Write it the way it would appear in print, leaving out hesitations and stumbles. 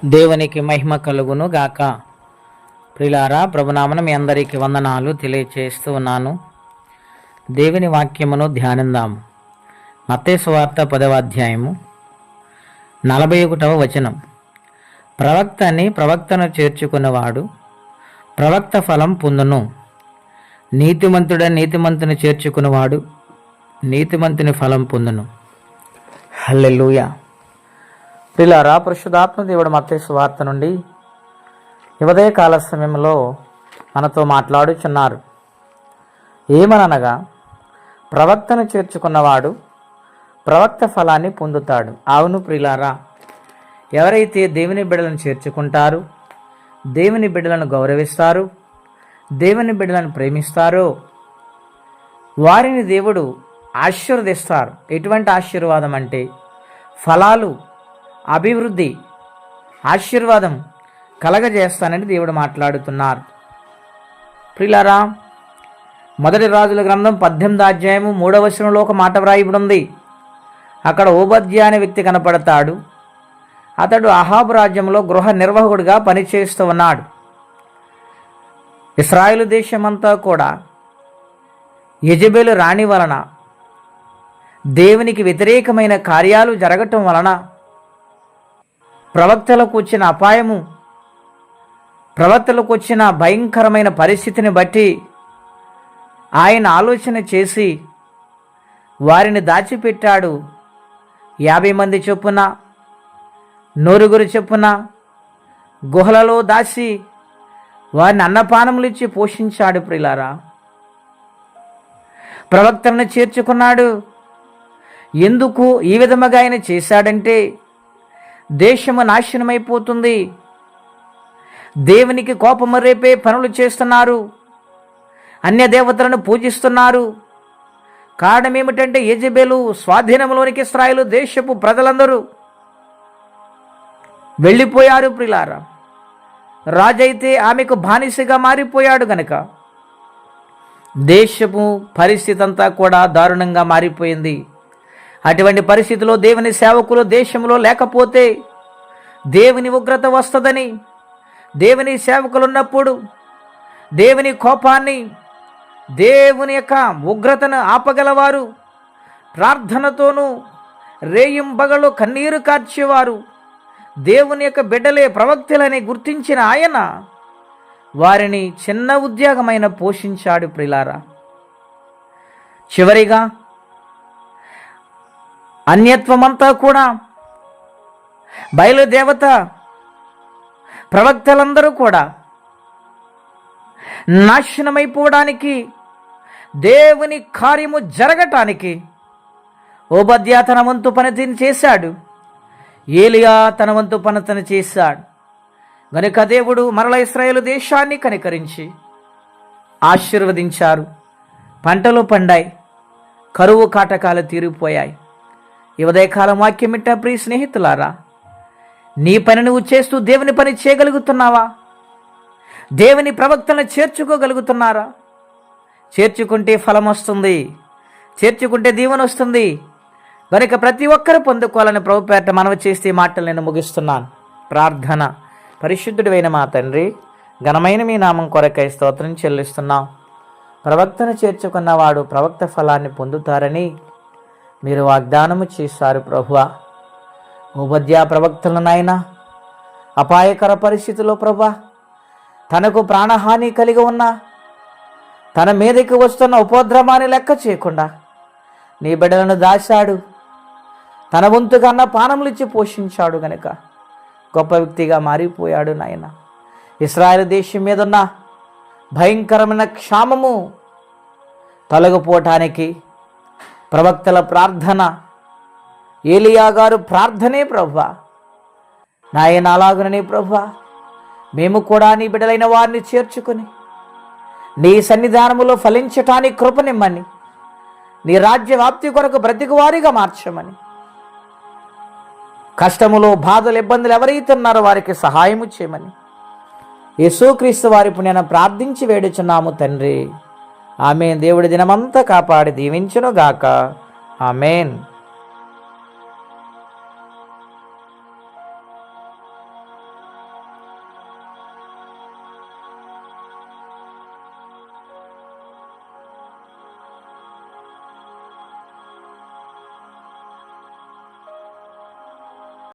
దేవునికి మహిమ కలుగును గాక. ప్రియులారా, ప్రభునామన మీ అందరికీ వందనాలు తెలియచేస్తూ ఉన్నాను. దేవుని వాక్యమును ధ్యానిందాము. మత్తయి సువార్త 10వ అధ్యాయము 41వ వచనం. ప్రవక్తను చేర్చుకున్నవాడు ప్రవక్త ఫలం పొందును. నీతిమంతుని చేర్చుకున్నవాడు నీతిమంతుని ఫలం పొందును. హల్లెలూయా. ప్రియులారా, పరిశుద్ధాత్మ దేవుడు మత్తయి సువార్త నుండి ఉదయ కాల సమయంలో మనతో మాట్లాడుచున్నారు. ఏమనగా, ప్రవక్తను చేర్చుకున్నవాడు ప్రవక్త ఫలాన్ని పొందుతాడు. అవును ప్రియులారా, ఎవరైతే దేవుని బిడ్డలను చేర్చుకుంటారో, దేవుని బిడ్డలను గౌరవిస్తారో, దేవుని బిడ్డలను ప్రేమిస్తారో వారిని దేవుడు ఆశీర్వదిస్తారు. ఎటువంటి ఆశీర్వాదం అంటే ఫలాలు, అభివృద్ధి, ఆశీర్వాదం కలగజేస్తానని దేవుడు మాట్లాడుతున్నారు. ప్రియులారా, మొదటి రాజుల గ్రంథం 18వ అధ్యాయము 3వ వచనంలో ఒక మాట వ్రాయబడి ఉంది. అక్కడ ఓబద్యా అనే వ్యక్తి కనపడతాడు. అతడు అహాబు రాజ్యంలో గృహ నిర్వాహకుడిగా పనిచేస్తూ ఉన్నాడు. ఇశ్రాయేలు దేశమంతా కూడా యెజెబెలు రాణి వలన, దేవునికి వ్యతిరేకమైన కార్యాలు జరగటం వలన ప్రవక్తలకు వచ్చిన అపాయము, ప్రవక్తలకు వచ్చిన భయంకరమైన పరిస్థితిని బట్టి ఆయన ఆలోచన చేసి వారిని దాచిపెట్టాడు. 50 మంది చొప్పున, 100 చొప్పున గుహలలో దాచి వారిని అన్నపానములు ఇచ్చి పోషించాడు. ప్రియులారా, ప్రవక్తలను చేర్చుకున్నాడు. ఎందుకు ఈ విధముగా ఆయన చేశాడంటే, దేశము నాశనమైపోతుంది, దేవునికి కోపము రేపే పనులు చేస్తున్నారు, అన్య దేవతలను పూజిస్తున్నారు. కారణం ఏమిటంటే, యెజెబెలు స్వాధీనంలోనికి ఇశ్రాయేలు దేశపు ప్రజలందరూ వెళ్ళిపోయారు. ప్రియులారా, రాజైతే ఆమెకు బానిసగా మారిపోయాడు గనక దేశపు పరిస్థితి అంతా కూడా దారుణంగా మారిపోయింది. అటువంటి పరిస్థితిలో దేవుని సేవకులు దేశంలో లేకపోతే దేవుని ఉగ్రత వస్తుందని, దేవుని సేవకులు ఉన్నప్పుడు దేవుని కోపాన్ని, దేవుని యొక్క ఉగ్రతను ఆపగలవారు, ప్రార్థనతోనూ రేయింబగలు కన్నీరు కార్చేవారు దేవుని యొక్క బిడ్డలే ప్రవక్తలని గుర్తించిన ఆయన వారిని చిన్న ఉద్యోగమైన పోషించాడు. ప్రియులారా, చివరిగా అన్యత్వమంతా కూడా బయలుదేవత ప్రవక్తలందరూ కూడా నాశనమైపోవడానికి, దేవుని కార్యము జరగటానికి ఓబద్యా తన వంతు పనిని చేశాడు. ఏలియా తన వంతు పనిని చేశాడు. గనుక దేవుడు మరల ఇశ్రాయేలు దేశాన్ని కనికరించి ఆశీర్వదించారు. పంటలు పండాయి, కరువు కాటకాలు తీరిపోయాయి. ఈ ఉదయకాలం వాక్యం ఇట్ట, ప్రియ స్నేహితులారా, నీ పని నువ్వు చేస్తూ దేవుని పని చేయగలుగుతున్నావా? దేవుని ప్రవక్తలను చేర్చుకోగలుగుతున్నారా? చేర్చుకుంటే ఫలం వస్తుంది, చేర్చుకుంటే దీవెన వస్తుంది. కనుక ప్రతి ఒక్కరు పొందుకోవాలని ప్రభుపేట మనవి చేస్తే మాటలు నేను ముగిస్తున్నాను. ప్రార్థన. పరిశుద్ధుడైన మా తండ్రి, ఘనమైన మీ నామం కొరకై స్తోత్రం చెల్లిస్తున్నాం. ప్రవక్తను చేర్చుకున్నవాడు ప్రవక్త ఫలాన్ని పొందుతారని మీరు వాగ్దానము చేశారు ప్రభువా. ఓబద్యా ప్రవక్తలనైనా అపాయకర పరిస్థితిలో ప్రభువా, తనకు ప్రాణహాని కలిగి ఉన్న, తన మీదకి వస్తున్న ఉపద్రవాన్ని లెక్క చేయకుండా నీ బిడ్డలను దాచాడు. తన వంతుగా అన్న పానములు ఇచ్చి పోషించాడు గనుక గొప్ప వ్యక్తిగా మారిపోయాడు. నాయన, ఇశ్రాయేలు దేశం మీద ఉన్న భయంకరమైన క్షామము తొలగిపోవటానికి ప్రవక్తల ప్రార్థన, ఏలియా గారు ప్రార్థనే ప్రభువా. నాయన, అలాగుననే ప్రభువా, మేము కూడా నీ బిడ్డలైన వారిని చేర్చుకుని నీ సన్నిధానములో ఫలించటానికి కృపనిమ్మని, నీ రాజ్య వ్యాప్తి కొరకు బ్రతికువారిగా మార్చమని, కష్టములో బాధలు ఇబ్బందులు ఎవరైతే ఉన్నారో వారికి సహాయము చేయమని యేసుక్రీస్తు వారి పుణ్యాన ప్రార్థించి వేడుచున్నాము తండ్రి. ఆమేన్. దేవుడి దినమంతా కాపాడి దీవించును గాక. ఆమేన్.